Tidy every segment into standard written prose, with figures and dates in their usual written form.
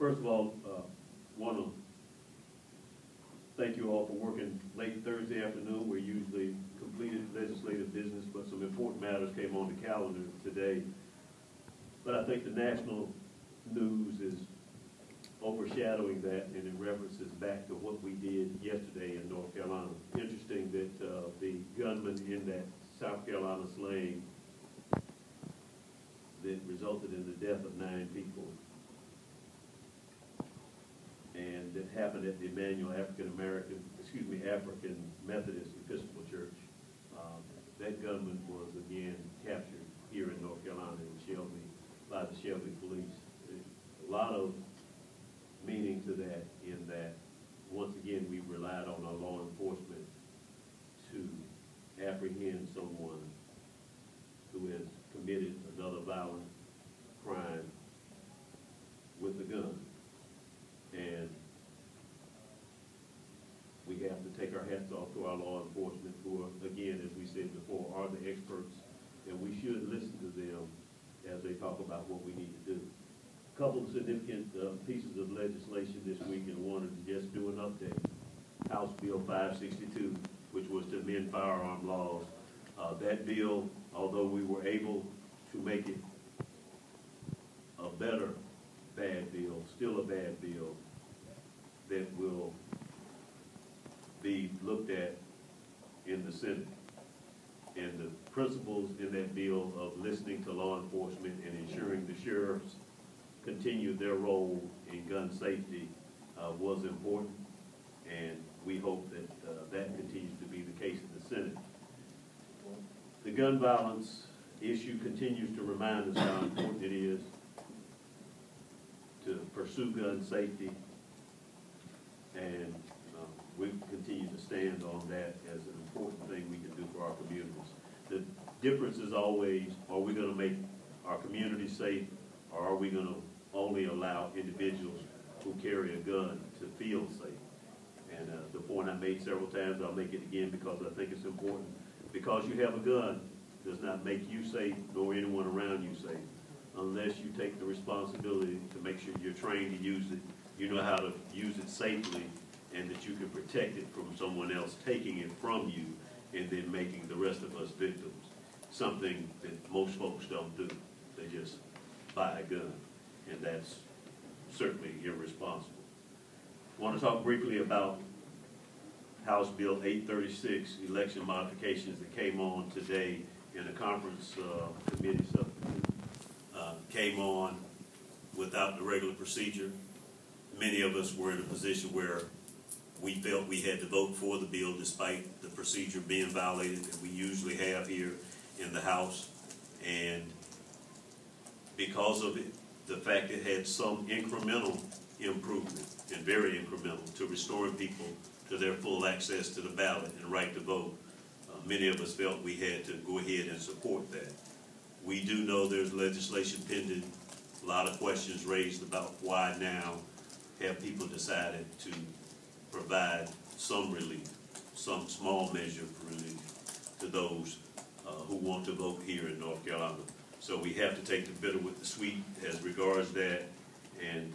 First of all, want to thank you all for working late Thursday afternoon. We're usually completed legislative business, but some important matters came on the calendar today. But I think the national news is overshadowing that, and it references back to what we did yesterday in North Carolina. Interesting that the gunman in that South Carolina slaying that resulted in the death of 9 people, and that happened at the Emmanuel African Methodist Episcopal Church. That gunman was again captured here in North Carolina in Shelby by the Shelby police. A lot of meaning to that, in that once again we relied on our law enforcement to apprehend someone who has committed another violent crime with a gun. And we have to take our hats off to our law enforcement, who are, again, as we said before, are the experts, and we should listen to them as they talk about what we need to do. A couple of significant pieces of legislation this week, and wanted to just do an update. House Bill 562, which was to amend firearm laws. That bill, although we were able to make it a better bad bill, still a bad bill, that will be looked at in the Senate. And the principles in that bill of listening to law enforcement and ensuring the sheriffs continue their role in gun safety was important, and we hope that that continues to be the case in the Senate. The gun violence issue continues to remind us how important it is to pursue gun safety, and we continue to stand on that as an important thing we can do for our communities. The difference is always, are we going to make our community safe, or are we going to only allow individuals who carry a gun to feel safe? And the point I made several times, I'll make it again because I think it's important. Because you have a gun does not make you safe, nor anyone around you safe, unless you take the responsibility to make sure you're trained to use it, you know how to use it safely, and that you can protect it from someone else taking it from you and then making the rest of us victims. Something that most folks don't do. They just buy a gun, and that's certainly irresponsible. I want to talk briefly about House Bill 836, election modifications, that came on today in a conference committee subcommittee. Came on without the regular procedure. Many of us were in a position where we felt we had to vote for the bill despite the procedure being violated that we usually have here in the House. And because of it, the fact it had some incremental improvement, and very incremental, to restoring people to their full access to the ballot and right to vote, many of us felt we had to go ahead and support that. We do know there's legislation pending, a lot of questions raised about why now have people decided to provide some relief, some small measure of relief to those who want to vote here in North Carolina. So we have to take the bitter with the sweet as regards that, and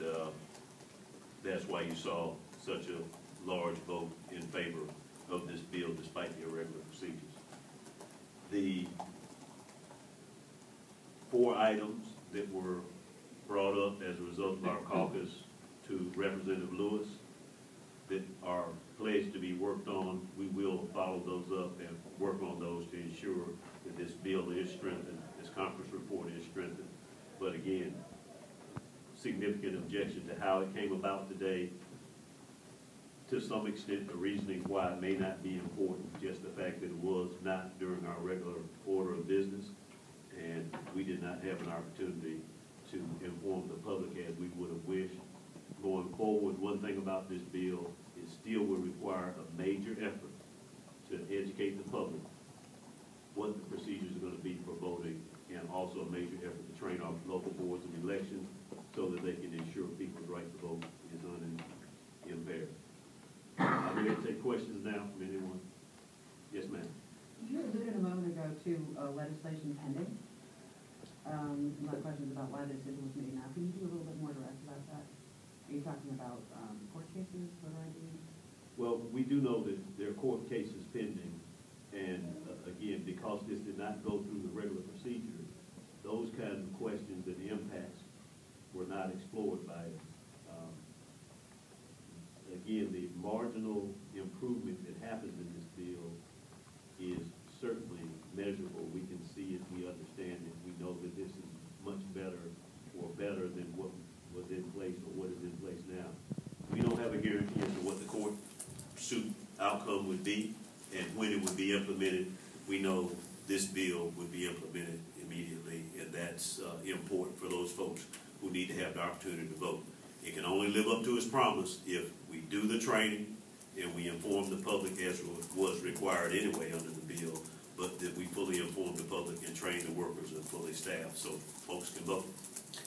that's why you saw such a large vote in favor of this bill despite the irregular procedures. The 4 items that were brought up as a result of our caucus to Representative Lewis that are pledged to be worked on, we will follow those up and work on those to ensure that this bill is strengthened, this conference report is strengthened. But again, significant objection to how it came about today. To some extent, the reasoning why it may not be important, just the fact that it was not during our regular order of business, and we did not have an opportunity to inform the public as we would have wished. Going forward, one thing about this bill is still will require a major effort to educate the public what the procedures are going to be for voting, and also a major effort to train our local boards of elections so that they can ensure people's right to vote is unimpaired. I'm ready to take questions now from anyone. Yes, ma'am. You alluded a moment ago to legislation pending. My question is about why the decision was made now. Can you be a little bit more direct about that? talking about, court cases, voter ID? Well, we do know that there are court cases pending, and again, because this did not go through the regular procedure, those kinds of questions and the impacts were not explored by it. Again, the marginal improvement that happens in this bill is certainly measurable. We can see it, we understand it, we know that this is much better or better than what was in place or what is in place now. We don't have a guarantee as to what the court suit outcome would be and when it would be implemented. We know this bill would be implemented immediately, and that's important for those folks who need to have the opportunity to vote. It can only live up to its promise if we do the training and we inform the public as was required anyway under the bill, but that we fully inform the public and train the workers and fully staffed so folks can vote.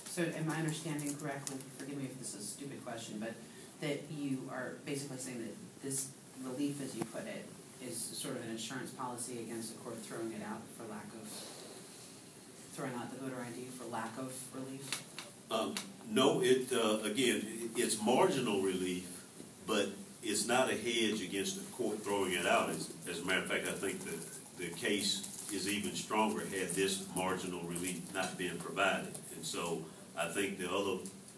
So am I understanding correctly, forgive me if this is a stupid question, but that you are basically saying that this relief, as you put it, is sort of an insurance policy against the court throwing it out for lack of, throwing out the voter ID for lack of relief? No, again, it's marginal relief, but it's not a hedge against the court throwing it out. As a matter of fact, I think the case is even stronger had this marginal relief not been provided. And so I think the other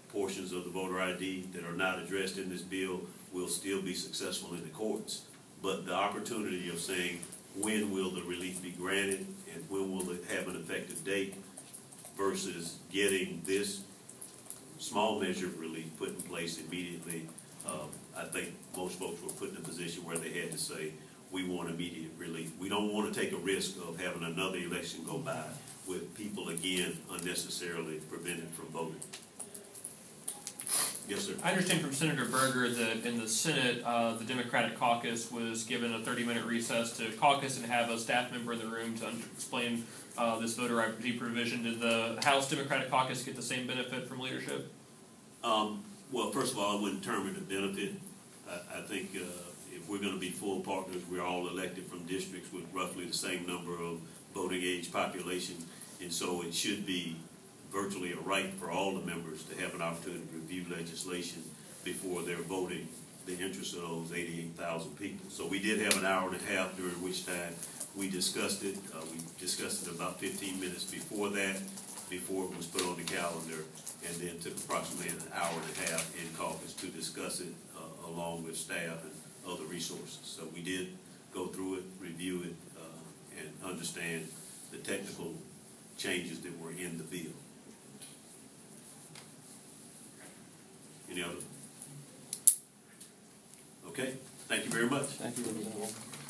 portions of the voter ID that are not addressed in this bill will still be successful in the courts. But the opportunity of saying when will the relief be granted and when will it have an effective date versus getting this small measure of relief put in place immediately, I think most folks were put in a position where they had to say, we want immediate relief. We don't want to take a risk of having another election go by with people, again, unnecessarily prevented from voting. Yes, sir. I understand from Senator Berger that in the Senate, the Democratic caucus was given a 30-minute recess to caucus and have a staff member in the room to explain this voter ID provision. Did the House Democratic caucus get the same benefit from leadership? Well, first of all, I wouldn't term it a benefit. I think if we're going to be full partners, we're all elected from districts with roughly the same number of voting age population, and so it should be virtually a right for all the members to have an opportunity to review legislation before they're voting the interests of those 88,000 people. So we did have an hour and a half during which time we discussed it. We discussed it about 15 minutes before that, before it was put on the calendar, and then took approximately an hour and a half in caucus to discuss it along with staff and other resources. So we did go through it, review it, and understand the technical changes that were in the bill. Any other? Okay, thank you very much. Thank you, Representative.